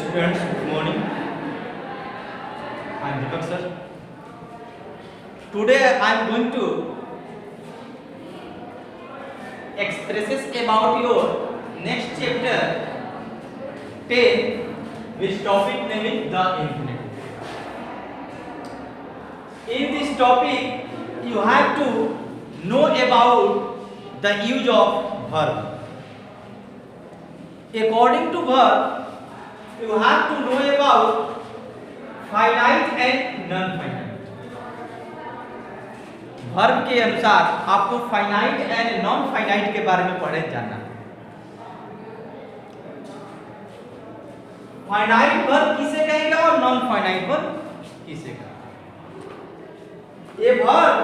Students, good morning. I am Deepak sir. Today I am going to expresses about your next chapter 10, which topic name is the infinitive. In this topic, you have to know about the use of verb. According to verb, you have to know about finite and non-finite. Verb के अनुसार आपको finite and non finite के बारे में पढ़े जानना है। Finite verb किसे कहेंगे और नॉन फाइनाइट वर्ब किसे कहेंगे। ये वर्ब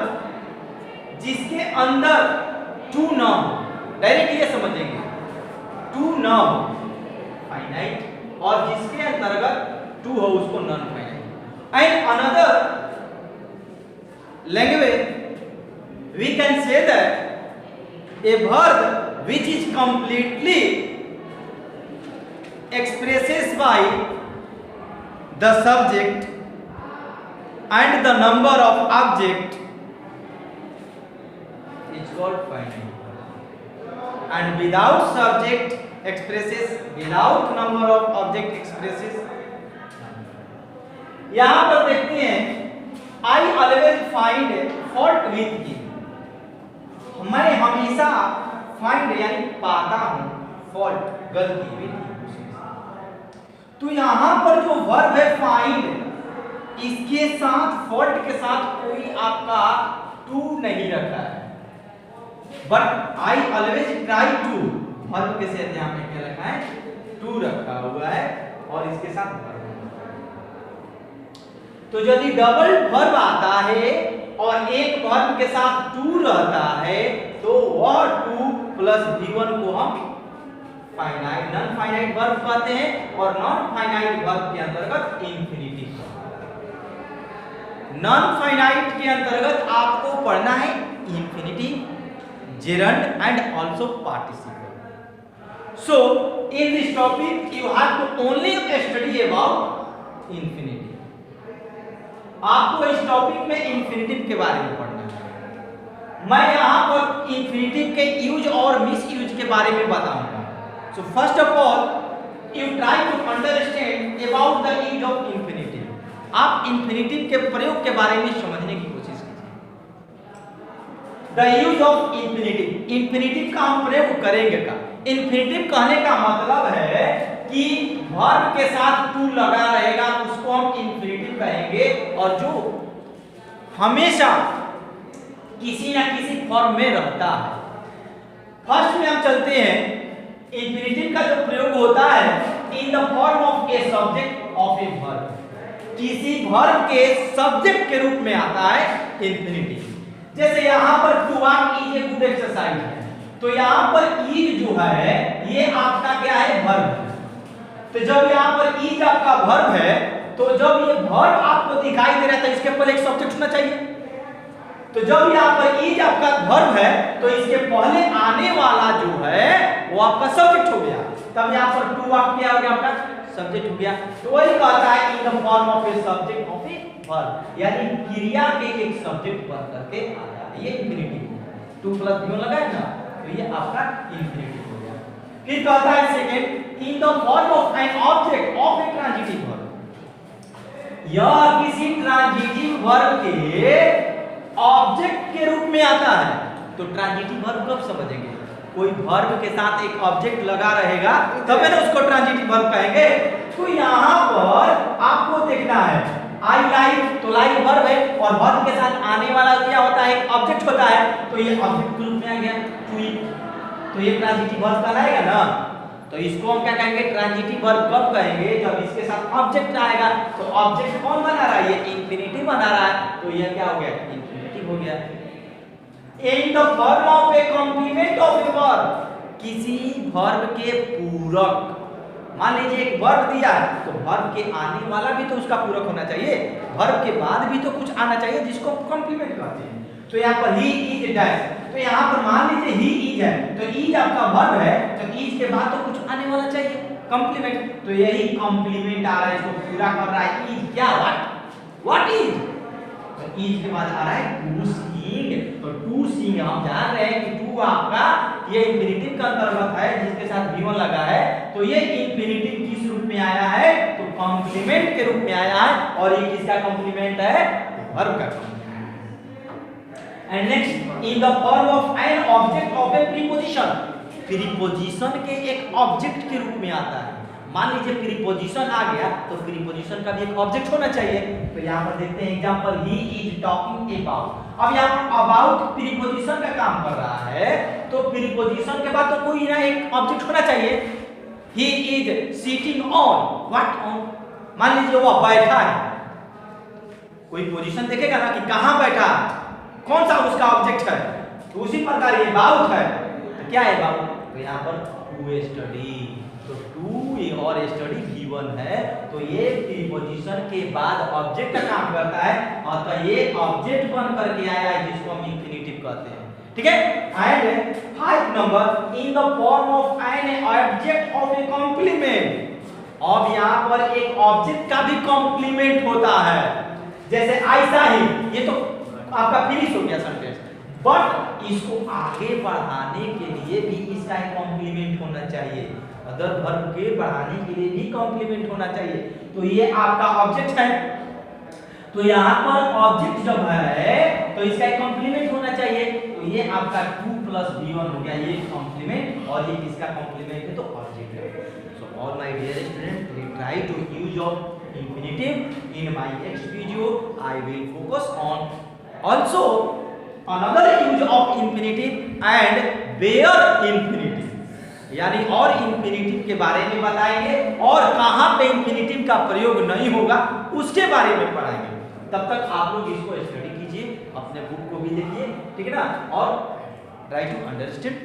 जिसके अंदर टू न हो, डायरेक्ट ये समझेंगे, टू न हो फाइनाइट, और जिसके अंतर्गत टू हो उसको non finite. And another language we can say that a verb which is completely expresses by the subject and the number of object is called finite, and without subject expresses, without number of object expresses। यहां पर देखते हैं I always find fault with him, मैं हमेशा find यानी पाता हूं fault, गलती भी। तो यहां पर जो वर्ब है फाइंड, इसके साथ फॉल्ट के साथ कोई आपका टू नहीं रखा है, but I always try to, verb के साथ यहां पे क्या रखा है, टू रखा हुआ है, और इसके साथ वर्ब। तो यदि डबल वर्ब आता है और एक वर्ब के साथ टू रहता है, तो वह टू प्लस V1 को हम फाइनाइट नॉन फाइनाइट वर्ब कहते हैं, और नॉन फाइनाइट वर्ब के अंतर्गत इंफिनिटिव। नॉन फाइनाइट के अंतर्गत आपको पढ़ना है infinitive, gerund and also participle. So in this topic you have to only study about infinitive. आपको इस टॉपिक में इंफिनिटिव के बारे में पढ़ना है। मैं यहाँ पर इंफिनिटिव के यूज और मिस यूज के बारे में बताऊंगा। So first of all you try to understand about the use of infinitive. आप इंफिनिटिव के प्रयोग के बारे में समझने की कोशिश कीजिए। The use of infinitive, infinitive का हम प्रयोग करेंगे का। इंफिनिटिव कहने का मतलब है कि वर्ब के साथ टू लगा रहेगा, उसको हम इंफिनिटिव कहेंगे, और जो हमेशा किसी ना किसी फॉर्म में रहता है। फर्स्ट में हम चलते हैं, इंफिनिटिव का जो प्रयोग होता है in the form of a subject of a verb, किसी वर्ब के सब्जेक्ट के रूप में आता है इंफिनिटिव। जैसे यहाँ पर to work is a good exercise है, तो यहाँ पर इज जो है ये आपका क्या है, वर्ब। तो जब यहाँ पर इज आपका वर्ब है, तो जब ये वर्ब आपको दिखाई दे रहा है तो इसके पहले एक सब्जेक्ट होना चाहिए। तो जब यहाँ पर इज आपका वर्ब है, तो इसके पहले आने वाला जो है वो आपका सब्जेक्ट हो गया, तब यहाँ पर टू वर्क क्या हो गया, आपका सब्जेक्ट हो गया। तो वही कहता है in the form of a subject of a verb, यानी क्रिया के एक सब्जेक्ट बन करके आया। ये इंफिनिटिव, टू प्लस V1 लगाए ना, तो ये आपका इंफिनिटिव हो गया। फिर कहता है second, in the form of an object of A transitive verb, यह किसी ट्रांजिटिव वर्ब के ऑब्जेक्ट के रूप में आता है। तो ट्रांजिटिव वर्ब कब समझेंगे, कोई वर्ब के साथ एक ऑब्जेक्ट लगा रहेगा तब ना उसको ट्रांजिटिव वर्ब कहेंगे। तो यहाँ पर आपको देखना है आई लाइक, तो लाइक वर्ब है, और वर्ब के साथ आने वाला क्या होता है, एक ऑब्जेक्ट होता है, तो ये ऑब्जेक्ट के रूप में आ गया टू इट, तो ये ट्रांजिटिव वर्ब कहलाएगा ना। तो इसको हम क्या कहेंगे, ट्रांजिटिव वर्ब कब कहेंगे, जब इसके साथ ऑब्जेक्ट आएगा। तो ऑब्जेक्ट कौन बना रहा है, ये इंफिनिटिव बना रहा है, तो ये क्या हो गया, इंफिनिटिव हो गया। In the form of a complement of a verb, किसी वर्ब के पूरक। मान लीजिए एक वर्ब दिया है, तो वर्ब के आने वाला भी तो उसका पूरक होना चाहिए, वर्ब के बाद भी तो कुछ आना चाहिए जिसको कॉम्प्लीमेंट कहते हैं। तो यहाँ पर ही इज डैश, तो यहाँ पर मान लीजिए ही इज है, तो इज आपका वर्ब है, तो इज के बाद तो कुछ आने वाला चाहिए, कॉम्प्लीमेंट, तो यही कॉम्प्लीमेंट आ रहा है, इसको पूरा कर रहा है। इज क्या, व्हाट इज, तो इज के बाद आ रहा है टू सीइंग, तो टू सीइंग हम जान रहे हैं कि टू आपका ये इंफिनिटिव का अंतर्गत है जिसके साथ V1 लगा है, तो ये इंफिनिटिव किस रूप में आया है, तो कॉम्प्लीमेंट के रूप में आया है, और ये किसका कॉम्प्लीमेंट है, वर्ब का। And next, in the form of an object of A preposition, preposition के एक ऑब्जेक्ट के रूप में आता है। मान लीजिए प्रीपोजिशन आ गया तो प्रीपोजिशन का भी एक ऑब्जेक्ट होना चाहिए। तो यहाँ पर देखते हैं example, he is talking about. अब यहाँ पर अबाउट प्रीपोजिशन का काम कर रहा है, तो प्रीपोजिशन के बाद तो कोई ना एक ऑब्जेक्ट होना चाहिए। He is sitting on, what on, मान लीजिए वो बैठा है, कोई पोजीशन देखेगा ना कि कहां बैठा, कौन सा उसका ऑब्जेक्ट है, तो उसी प्रकार ये अबाउट है, तो क्या है अबाउट, तो यहाँ पर टू स्टडी, तो टू और स्टडी गिवन है, तो ये प्रीपोजिशन के बाद ऑब्जेक्ट का काम करता है, और तो ये ऑब्जेक्ट बन करके आया है जिसको हम इंफिनिटिव कहते हैं, ठीक है। And 5 number, in the form of an object of a complement. अब यहाँ पर एक ऑब्जेक्ट का भी कॉम्प्लीमेंट होता है, जैसे ऐसा ही, ये तो आपका फिनिश हो गया सेंटेंस, बट इसको आगे बढ़ाने के लिए भी इसका एक कॉम्प्लीमेंट होना चाहिए, अदर वर्ब के बढ़ाने के लिए भी कॉम्प्लीमेंट होना चाहिए। तो ये आपका ऑब्जेक्ट है, तो यहाँ पर ऑब्जेक्ट जब है तो इसका एक कॉम्प्लीमेंट होना चाहिए, तो ये आपका 2 + B1 हो गया, ये कॉम्प्लीमेंट, और ये किसका कॉम्प्लीमेंट है, तो ऑब्जेक्ट है। So all my dear student, we try to use of infinitive in my next video. I will focus on also another use of infinitive and where infinitive, यानी और इंफिनिटिव के बारे में बताएंगे, और कहां पे इंफिनिटिव का प्रयोग नहीं होगा उसके बारे में पढ़ाएंगे। तब तक आप लोग इसको स्टडी कीजिए, अपने बुक को भी देखिए, ठीक है ना, और ट्राई टू अंडरस्टैंड।